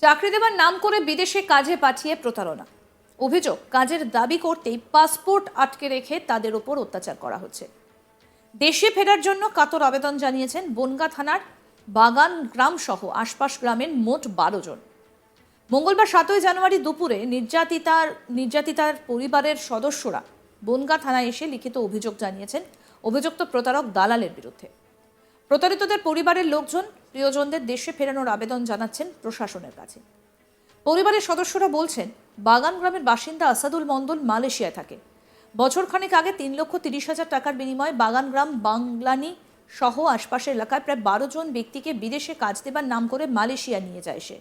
চাকরি দেওয়ার নাম করে বিদেশে কাজে পাঠিয়ে প্রতারণা। অভিযোগ, কাজের দাবি করতেই পাসপোর্ট আটকে রেখে তাদের উপর অত্যাচার করা হচ্ছে। দেশে ফেরার জন্য কাতর আবেদন জানিয়েছেন বনগাঁ থানার বাগান গ্রাম সহ আশপাশ গ্রামের মোট 12 জন। মঙ্গলবার 7 জানুয়ারি দুপুরে নির্যাতিতার পরিবারের সদস্যরা বনগাঁ থানায় এসে লিখিত অভিযোগ জানিয়েছেন অভিযুক্ত প্রতারক দালালের বিরুদ্ধে। প্রতারিতদের পরিবারের লোকজন প্রিয়জনদের দেশে ফেরানোর আবেদন জানাচ্ছেন প্রশাসনের কাছে। পরিবারের সদস্যরা বলছেন, বাগান গ্রামের বাসিন্দা আসাদুল মণ্ডল মালয়েশিয়ায় থাকে। বছরখানেক আগে 3,30,000 টাকার বিনিময়ে বাগান গ্রাম বাংলানি সহ আশপাশের এলাকায় প্রায় 12 জন ব্যক্তিকে বিদেশে কাজ দেবার নাম করে মালয়েশিয়া নিয়ে যায় সে।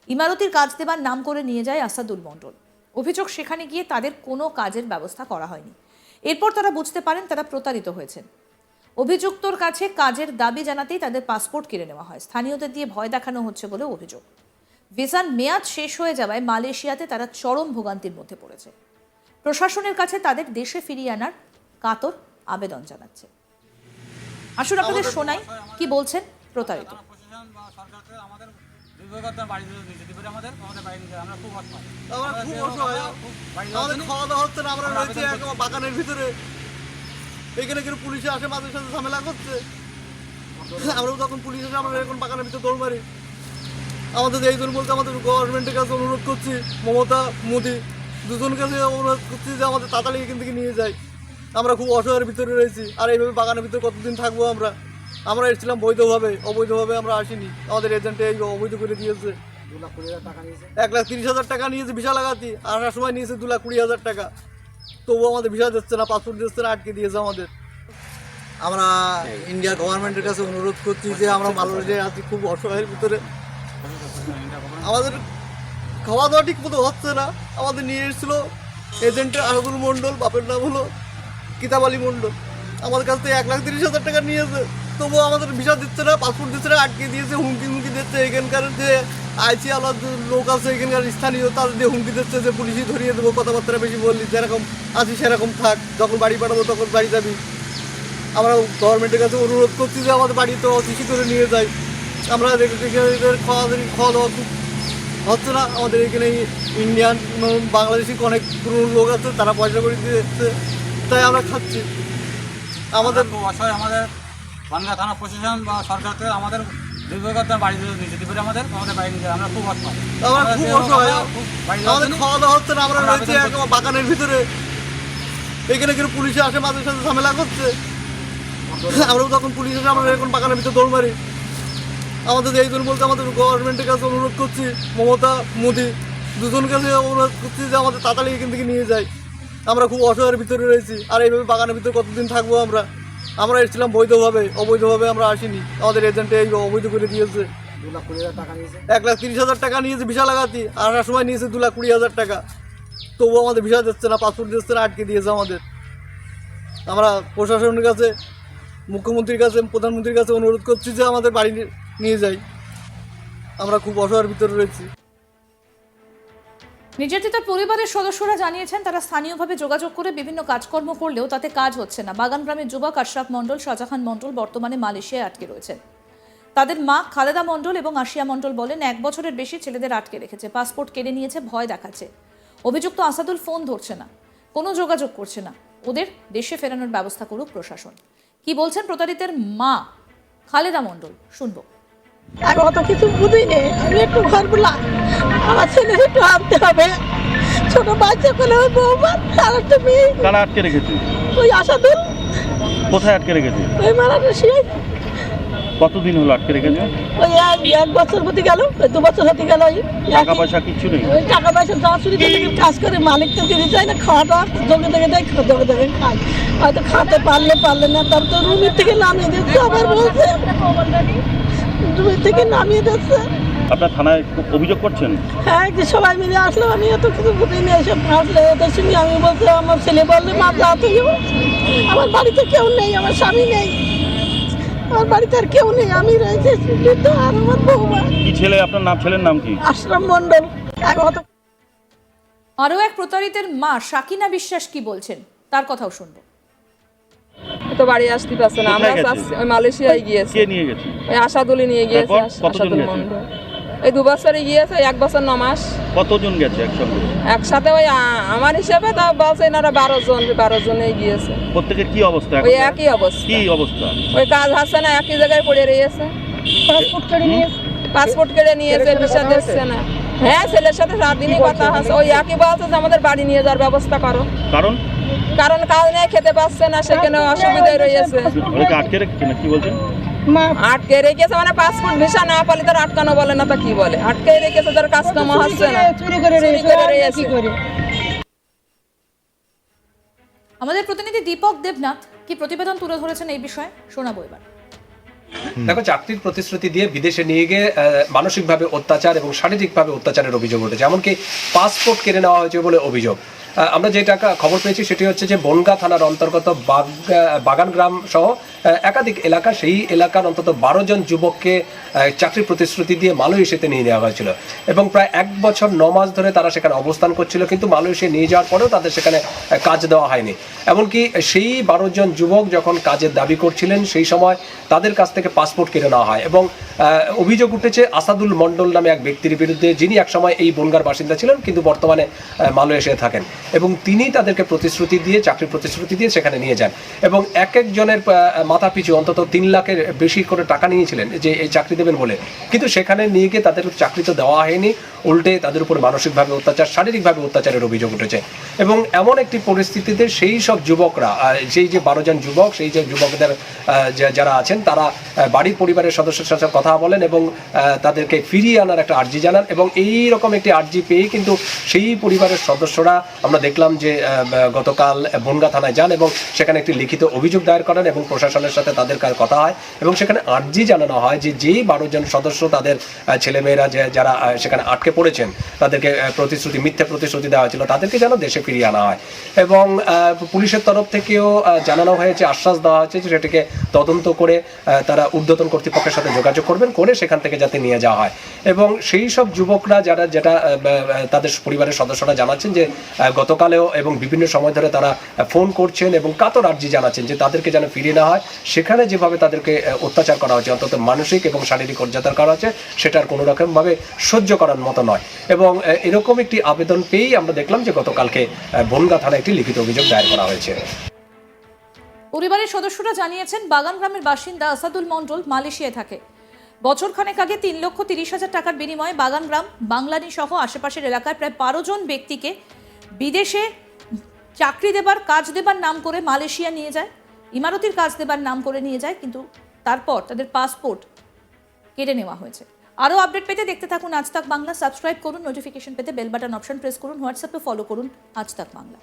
ইমারতির কাজ দেবার নাম করে নিয়ে যায় আসাদুল মণ্ডল। অভিযোগ, সেখানে গিয়ে তাদের কোনো কাজের ব্যবস্থা করা হয়নি। এরপর তারা বুঝতে পারেন তারা প্রতারিত হয়েছেন। অভিযুক্তর কাছে কাজের দাবি জানাতেই তাদের পাসপোর্ট কেড়ে নেওয়া হয়। স্থানীয়দের দিয়ে ভয় দেখানো হচ্ছে বলে অভিযোগ। ভিসার মেয়াদ শেষ হয়ে যাওয়ায় মালয়েশিয়াতে তারা চরম ভোগান্তির মধ্যে পড়েছে। প্রশাসনের কাছে তাদের দেশে ফিরিয়ে আনার কাতর আবেদন জানাচ্ছে। আসুন আপনাদের শোনাই কি বলছেন প্রতারিত। বাগানের ভিতরে এখানে কিন্তু পুলিশে আসে, মাঝে সাথে ঝামেলা করছে। আমরাও তখন পুলিশ এসে আমরা এখন বাগানের ভিতরে দৌড় মারি। আমাদের এই জন্য বলতে আমাদের গভর্নমেন্টের কাছে অনুরোধ করছি, মমতা মোদি দুজনের কাছে অনুরোধ করছি যে আমাদের তাড়াতাড়ি এখান থেকে নিয়ে যায়। আমরা খুব অসহায়ের ভিতরে রয়েছি, আর এইভাবে বাগানের ভিতরে কতদিন থাকবো আমরা এসেছিলাম বৈধভাবে, অবৈধভাবে আমরা আসিনি। আমাদের এজেন্টে এই অবৈধ করে দিয়েছে। 1,30,000 টাকা নিয়েছে ভিসা লাগাতে, আসার সময় নিয়েছে 2,20,000 টাকা। তবুও আমাদের ভিসা দিচ্ছে না, পাসপোর্ট দিচ্ছে না, আটকে দিয়েছে আমাদের। আমরা ইন্ডিয়া গভর্নমেন্টের কাছে অনুরোধ করছি যে আমরা মালয়েশিয়ায় আছি, খুব অসহায়ের ভিতরে। আমাদের খাওয়া দাওয়া ঠিক মতো হচ্ছে না। আমাদের নিয়ে এসেছিল এজেন্টের আসাদুল মণ্ডল, বাপের নাম হলো কিতাব আলী মণ্ডল। আমাদের কাছ থেকে 1,30,000 টাকা নিয়েছে, তবুও আমাদের ভিসা দিচ্ছে না, পাসপোর্ট দিচ্ছে না, আটকে দিয়েছে। হুমকি দিচ্ছে। এখানকার যে আইসি আলার লোক আছে, এখানকার স্থানীয়, তাদের দিয়ে হুমকি দিচ্ছে যে পুলিশই ধরিয়ে দেবো, কথাবার্তা বেশি বললি, যেরকম আছি সেরকম থাক, যখন বাড়ি পাঠাবো তখন বাড়ি যাবি। আমরা গভর্নমেন্টের কাছে অনুরোধ করছি যে আমাদের বাড়িতে অতিথি করে নিয়ে যাই। আমরা খাওয়া দাওয়া খুব হচ্ছে না। আমাদের এখানে ইন্ডিয়ান বাংলাদেশি অনেক পুরনো লোক আছে, তারা পয়সা করে দিয়ে দিচ্ছে, তাই আমরা খাচ্ছি। আমাদের খুব অসহায়। আমাদের বনগাঁ থানা প্রশাসন বা সরকারকে আমাদের বাড়ি যেতে পারে, আমাদের বাড়ি নিয়ে যায়। আমরা খুব অসহায়। আমাদের খাওয়া দাওয়া হচ্ছে না। আমরা রয়েছি বাগানের ভিতরে, এখানে কিন্তু পুলিশে আসে, মাঝে সাথে ঝামেলা করছে। আমরাও তখন পুলিশ এসে আমরা এখন বাগানের ভিতরে দৌড় মারি। আমাদের এই জন্য বলতে আমাদের গভর্নমেন্টের কাছে অনুরোধ করছি, মমতা মোদি দুজনের কাছে অনুরোধ করছি যে আমাদের তাড়াতাড়ি এখান থেকে নিয়ে যায়। আমরা খুব অসহায়ের ভিতরে রয়েছি, আর এইভাবে বাগানের ভিতরে কতদিন থাকবো আমরা এসেছিলাম বৈধভাবে, অবৈধভাবে আমরা আসিনি। আমাদের এজেন্টে এই অবৈধ করে দিয়েছে। 1,30,000 টাকা নিয়েছে ভিসা লাগাতে, আসার সময় নিয়েছে 2,20,000 টাকা। তবুও আমাদের ভিসা দিচ্ছে না, পাসপোর্ট দিচ্ছে না, আটকে দিয়েছে আমাদের। আমরা প্রশাসনের কাছে, মুখ্যমন্ত্রীর কাছে, প্রধানমন্ত্রীর কাছে অনুরোধ করছি যে আমাদের বাড়ি নিয়ে যাই। আমরা খুব অসহায়ের ভিতরে রয়েছি। নির্যাতিতার পরিবারের সদস্যরা জানিয়েছেন তারা স্থানীয়ভাবে যোগাযোগ করে বিভিন্ন কাজকর্ম করলেও তাতে কাজ হচ্ছে না। বাগান গ্রামের যুবক আশরাফ মণ্ডল, শাহজাহান মণ্ডল বর্তমানে মালয়েশিয়ায় আটকে রয়েছেন। তাদের মা খালেদা মণ্ডল এবং আশিয়া মণ্ডল বলেন, 1 বছরের বেশি ছেলেদের আটকে রেখেছে, পাসপোর্ট কেড়ে নিয়েছে, ভয় দেখাচ্ছে। অভিযুক্ত আসাদুল ফোন ধরছে না, কোনো যোগাযোগ করছে না। ওদের দেশে ফেরানোর ব্যবস্থা করুক প্রশাসন। কি বলছেন প্রতারিতের মা খালেদা মণ্ডল, শুনবো। অত কিছু বুঝি নেই, আমি একটু ঘর বলা, আমার ছেলে একটু আনতে হবে। ছোট বাচ্চা করে ওই বৌমা আর একটা মেয়ে। কারা আটকে রেখেছে? ওই আসাদুল। কোথায় আটকে রেখেছে? ওই মালয়েশিয়ায়। কতদিন হলো আটকে রেখেছে? ওই 1 বছর হতে গেল, 2 বছর হতে গেল। টাকা পয়সা কিচ্ছু নেই? ওই টাকা পয়সা যা চুরি করে কাজ করে মালিক তো দিতে চায় না, খাওয়াটা জমে থেকে দেয়, জমে থেকে খায়। হয়তো খাতে পারলে না, তার তো রুমের থেকে নামিয়ে দিচ্ছে। আবার বলছে রুমের থেকে নামিয়ে দিচ্ছে। আপনার থানায় অভিযোগ করছেন? হ্যাঁ, যে সবাই মিলে আসলাম, আমি এত কিছু বুঝি নিয়ে এসে আসলে ওদের সঙ্গে আমি বলছি, আমার ছেলে বললে মা যা তুইও। আমার বাড়িতে কেউ নেই, আমার স্বামী নেই, আমার বাড়িতে আর কেউ নেই, আমি রয়েছি বৃদ্ধ আর আমার বৌমা। কি ছেলে আপনার নাম? ছেলের নাম কি? আশরাফ মণ্ডল। আরও এক প্রতারিতের মা সাকিনা বিশ্বাস কি বলছেন তার কথাও শুনবো। তো বাড়ি আসতে পারছে না, আমরা ওই মালয়েশিয়ায় গিয়েছি। কে নিয়ে গেছে? ওই আশাদুলি নিয়ে গিয়েছে, কতজন আশাদুল গেছে? মণ্ডল। এই 2 বছরে গিয়েছে, 1 বছর 9 মাস কতজন গেছে একসঙ্গে? একসাথে। ওই আমার হিসেবে তা বলছে এনারা 12 জনে গিয়েছে। প্রত্যেকের কি অবস্থা এখন? ওই একই অবস্থা। কি অবস্থা? ওই কাজ হচ্ছে না, একই জায়গায় পড়ে রয়েছে। পাসপোর্ট কেড়ে নিয়েছে, ভিসা দিচ্ছে না। হ্যাঁ, ছেলের সাথে সারাদিনই কথা হচ্ছে। ওই একই বলছে যে আমাদের বাড়ি নিয়ে যাওয়ার ব্যবস্থা করো, কারণ কাজ নেই, খেতে পাচ্ছে না, সেখানে অসুবিধায় রয়েছে। ওদেরকে আটকে রেখেছে না, কি বলছেন? আটকে রেখেছে মানে পাসপোর্ট ভিসা না পালে তার আটকানো বলে না, তা কি বলে? আটকে রেখেছে, তার কাজ কাম হচ্ছে না, চুরি করে রয়েছে। আমাদের প্রতিনিধি দীপক দেবনাথ কি প্রতিবেদন তুলে ধরেছেন এই বিষয়ে শোনাবো এবার। দেখো, চাকরির প্রতিশ্রুতি দিয়ে বিদেশে নিয়ে গিয়ে মানসিকভাবে অত্যাচার এবং শারীরিকভাবে অত্যাচারের অভিযোগ উঠেছে, এমনকি পাসপোর্ট কেড়ে নেওয়া হয়েছে বলে অভিযোগ। আমরা যেটা খবর পেয়েছি সেটি হচ্ছে যে বনগাঁ থানার অন্তর্গত বাগান গ্রাম সহ একাধিক এলাকা, সেই এলাকার অন্তত 12 জন যুবককে চাকরির প্রতিশ্রুতি দিয়ে মালয়েশিয়াতে নিয়ে নেওয়া হয়েছিল এবং প্রায় 1 বছর 9 মাস ধরে তারা সেখানে অবস্থান করছিল, কিন্তু মালয়েশিয়া নিয়ে যাওয়ার পরেও তাদের সেখানে কাজ দেওয়া হয়নি। এমনকি সেই 12 জন যুবক যখন কাজের দাবি করছিলেন সেই সময় তাদের কাছ থেকে পাসপোর্ট কেড়ে নেওয়া হয় এবং অভিযোগ উঠেছে আসাদুল মণ্ডল নামে এক ব্যক্তির বিরুদ্ধে, যিনি একসময় এই বনগাঁর বাসিন্দা ছিলেন কিন্তু বর্তমানে মালয়েশিয়ায় থাকেন, এবং তিনি তাদেরকে প্রতিশ্রুতি দিয়ে, চাকরির প্রতিশ্রুতি দিয়ে সেখানে নিয়ে যান এবং এক একজনের মাথা পিছু অন্তত 3 লাখের বেশি করে টাকা নিয়েছিলেন যে এই চাকরি দেবেন বলে, কিন্তু সেখানে নিয়ে গিয়ে তাদের চাকরি তো দেওয়া হয়নি, উল্টে তাদের উপর মানসিকভাবে অত্যাচার, শারীরিকভাবে অত্যাচারের অভিযোগ উঠেছে। এবং এমন একটি পরিস্থিতিতে সেই সব যুবকরা, সেই যে 12 জন যুবক, সেই যে যুবকদের যারা আছেন তারা বাড়ির পরিবারের সদস্যের সাথে কথা বলেন এবং তাদেরকে ফিরিয়ে আনার একটা আর্জি জানান এবং এই রকম একটি আর্জি পেয়ে কিন্তু সেই পরিবারের সদস্যরা আমরা দেখলাম যে গতকাল বনগাঁ থানায় যান এবং সেখানে একটি লিখিত অভিযোগ দায়ের করেন এবং প্রশাসনের সাথে তাদের কথা হয় এবং সেখানে আর্জি জানানো হয় যে যেই 12 জন সদস্য তাদের ছেলেমেয়েরা যারা সেখানে আটকে পড়েছেন, তাদেরকে মিথ্যে প্রতিশ্রুতি দেওয়া হয়েছিল, তাদেরকে যেন দেশে ফিরিয়ে আনা হয় এবং পুলিশের তরফ থেকেও জানানো হয়েছে, আশ্বাস দেওয়া হয়েছে যে সেটিকে তদন্ত করে তারা ঊর্ধ্বতন কর্তৃপক্ষের সাথে যোগাযোগ করবেন, করে সেখান থেকে যাতে নিয়ে যাওয়া হয়। এবং সেই সব যুবকরা যেটা তাদের পরিবারের সদস্যরা জানাচ্ছেন যে গতকালেও এবং বিভিন্ন সময় ধরে তারা ফোন করছেন এবং কাতর আর্জি জানাচ্ছেন যে তাদেরকে যেন ফিরিয়ে নেওয়া হয়। সেখানে যেভাবে তাদেরকে অত্যাচার করা হচ্ছে, অন্তত মানসিক এবং শারীরিক অত্যাচার করা হচ্ছে, সেটার কোনো রকমভাবে সহ্য করার মতো নয়। এবং এরকম একটি আবেদন পেয়েই আমরা দেখলাম যে গতকালকে বনগাঁ থানায় একটি লিখিত অভিযোগ দায়ের করা হয়েছে। পরিবারের সদস্যরা জানিয়েছেন বাগান গ্রামের বাসিন্দা আসাদুল মণ্ডল মালয়েশিয়ায় থাকে। বছরখানেক আগে 3,30,000 টাকার বিনিময়ে বাগান গ্রাম, বাংলানি সহ আশেপাশের এলাকায় প্রায় 12 জন ব্যক্তিকে বিদেশে চাকরি দেবার, কাজ দেবার নাম করে মালয়েশিয়া নিয়ে যায়, ইমারতির কাজ দেবার নাম করে নিয়ে যায়, কিন্তু তারপর তাদের পাসপোর্ট কেড়ে নেওয়া হয়েছে। আরও আপডেট পেতে দেখতে থাকুন আজ তাক বাংলা। সাবস্ক্রাইব করুন, নোটিফিকেশন পেতে বেল বাটন অপশন প্রেস করুন, হোয়াটসঅ্যাপে ফলো করুন আজ তাক বাংলা।